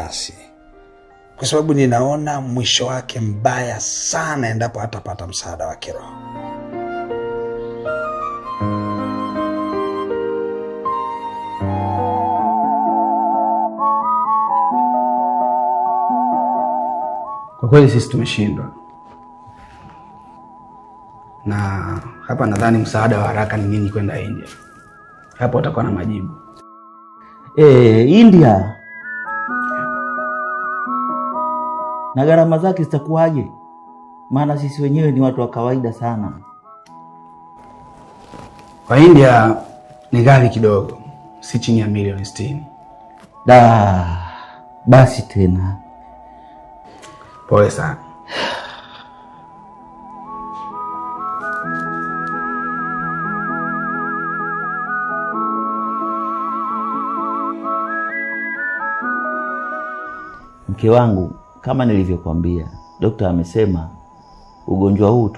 wasiwasi, kwa sababu ninaona mwisho wake mbaya sana endapo hatapata msaada wa kiroho. Kwa kweli sisi tumeshindwa. Na hapa nadhani msaada wa haraka ni nini kwenda India. Hapo utakuwa na majibu. India. Na gharama zake zitakuwaje? Maana sisi wenyewe ni watu wa kawaida sana. Kwa India ni ghali kidogo, si chini ya milioni 60. Basi tena. Pole sana. Mke wangu, kama nilivyokuambia, daktari amesema ugonjwa huu